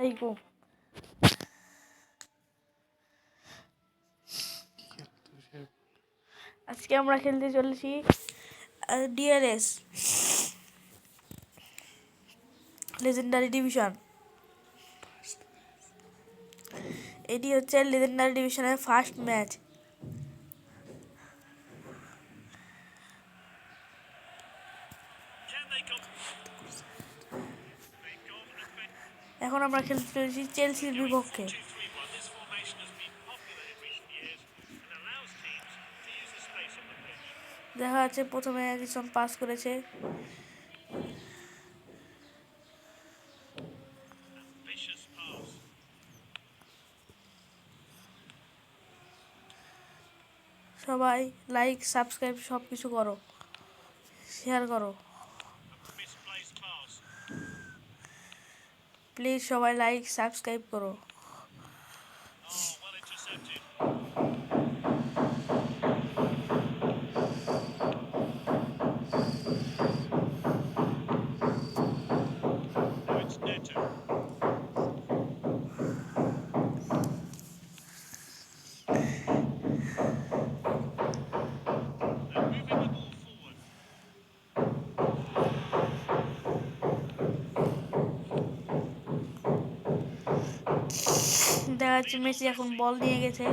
আলাইকুম। আজকে আমরা খেলতে চলেছি ডিআরএস লেজেন্ডারি ডিভিশন। এটি হচ্ছে লেজেন্ডারি ডিভিশনের ফার্স্ট ম্যাচ। এখন আমরা খেলতে চলেছি চেলসির বিপক্ষে। দেখা যাচ্ছে প্রথমে একজন পাস করেছে, সবাই লাইক সাবস্ক্রাইব সব কিছু করো, শেয়ার করো প্লিজ, সবাই লাইক সাবস্ক্রাইব করো। দেখা যাচ্ছে মেসি এখন বল নিয়ে গেছে।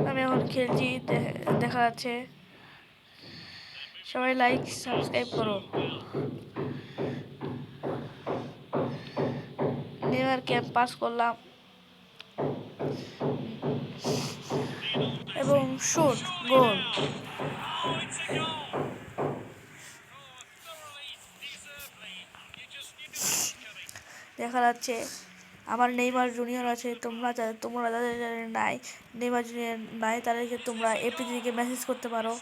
আমি এখন খেলছি, দেখা যাচ্ছে সবাই লাইক সাবস্ক্রাইব করো। নেইমার ক্যাম্প পাস করলাম এবং শুট, গোল। দেখা যাচ্ছে আমার নেইমার জুনিয়র আছে, তোমরা যাদের নাই নেইমার জুনিয়র নাই তাদেরকে তোমরা এপি থেকে মেসেজ করতে পারো।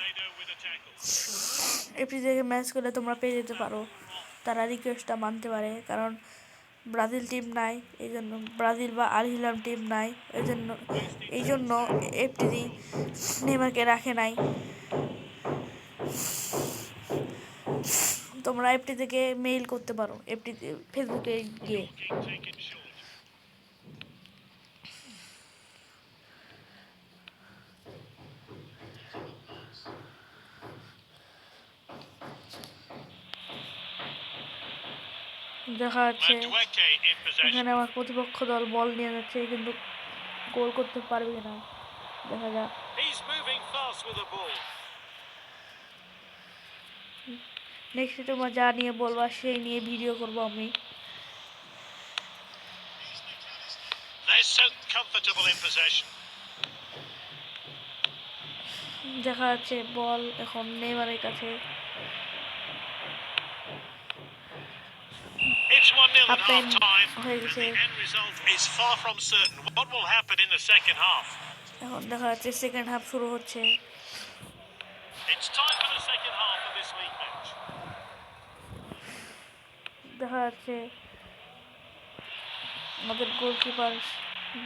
এপি থেকে মেসেজ করলে তোমরা পেয়ে যেতে পারো, তারা রিকোয়েস্টটা মানতে পারে। কারণ ব্রাজিল টিম নাই, এই জন্য ব্রাজিল বা আল হিলাল টিম নাই, এই জন্য এফটি নেইমারকে রাখে নাই। তোমরা এফটি থেকে মেইল করতে পারো, এফটি ফেসবুকে গিয়ে। দেখা যাচ্ছে এখানে আমার প্রতিপক্ষ দল বল নিয়ে যাচ্ছে, কিন্তু গোল করতে পারবে না। দেখা যাক। নেক্সট তোমরা যা নিয়ে বলবা সেই নিয়ে ভিডিও করবো আমি। দেখা যাচ্ছে বল এখন নেইমারের কাছে। এখন দেখা যাচ্ছে সেকেন্ড হাফ শুরু হচ্ছে। দেখা যাচ্ছে আমাদের গোলকিপার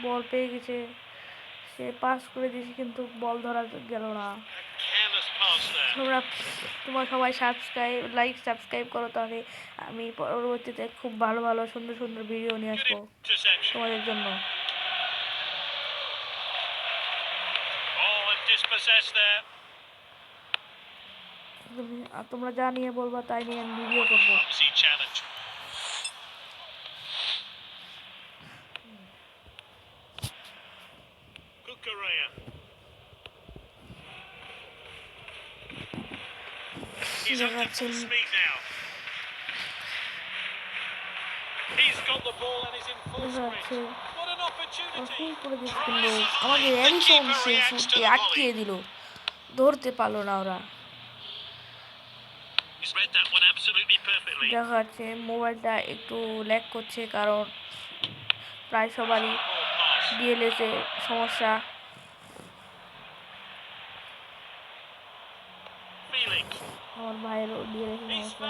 বল পেয়ে গেছে, সে পাস করে দিয়েছে কিন্তু বল ধরা গেল না। তোমরা সবাই লাইক সাবস্ক্রাইব করো, তাহলে আমি পরবর্তীতে খুব ভালো ভালো সুন্দর সুন্দর ভিডিও নিয়ে আসবো তোমাদের জন্য। তোমরা যা নিয়ে বলবা তাই নিয়ে আমি ভিডিও করবো। আমাকে আটকিয়ে দিল, ধরতে পারলো না ওরা। দেখা যাচ্ছে মোবাইলটা একটু ল্যাগ করছে, কারণ প্রায় সবারই ডিএলএসে সমস্যা। আমার ভাইয়েরও ডিএলএসে সমস্যা।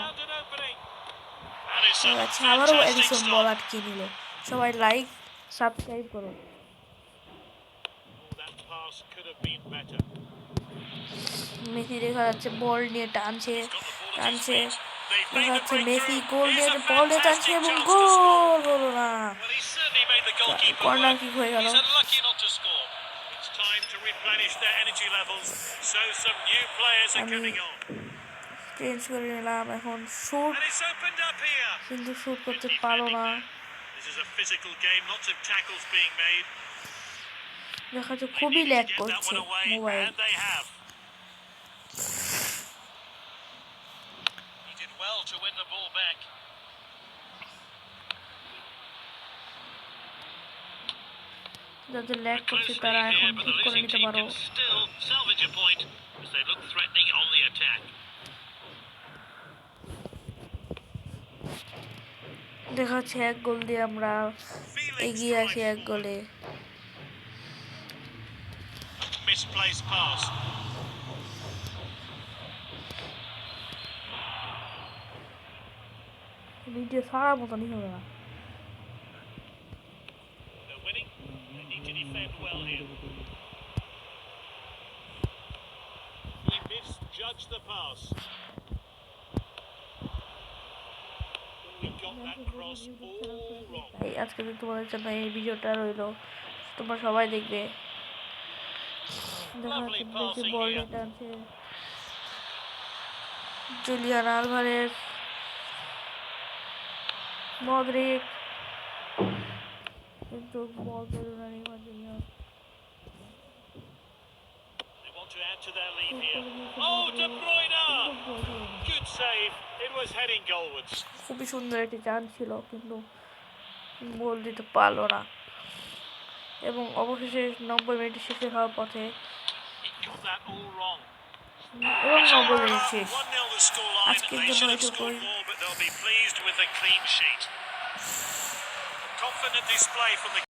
আচ্ছা, আবারও এডিসন বল আটকে নিল। সবাই লাইক সাবস্ক্রাইব করো। মেসি দেখা যাচ্ছে বল নিয়ে টানছে দেখা যাচ্ছে মেসি গোল নিয়ে বল নিয়ে টানছে এবং গোল হলো না, কর্নার কিক হয়ে গেল। আমি চেঞ্জ করে নিলাম, এখন শুট, কিন্তু শুট করতে পারো না। দেখা যাচ্ছে খুবই ল্যাগ করছে মোবাইল। যাদের ল্যাগ করছে তারা এখন ঠিক করে নিতে পারো। দেখা যাচ্ছে 1 গোল দিয়ে আমরা এগিয়ে আছি 1 গোলে। ভিডিও সারা মতনই হবে না। আজকে তোমাদের জন্য এই ভিডিওটা রইলো, তোমরা সবাই দেখবে। দেখা যাচ্ছে বেশি বল নিয়ে টানছে জুলিয়ান আলভারেজ, মদ্রিক, কিন্তু বল পেল না নেইমার জুনিয়র। খুবই সুন্দর একটি চান্স ছিল, কিন্তু গোল দিতে পারলো না। এবং অবশেষে 90 মিনিট শেষে হওয়ার পথে এবং 90 মিনিট শেষ। আজকের জন্য এটুকুই।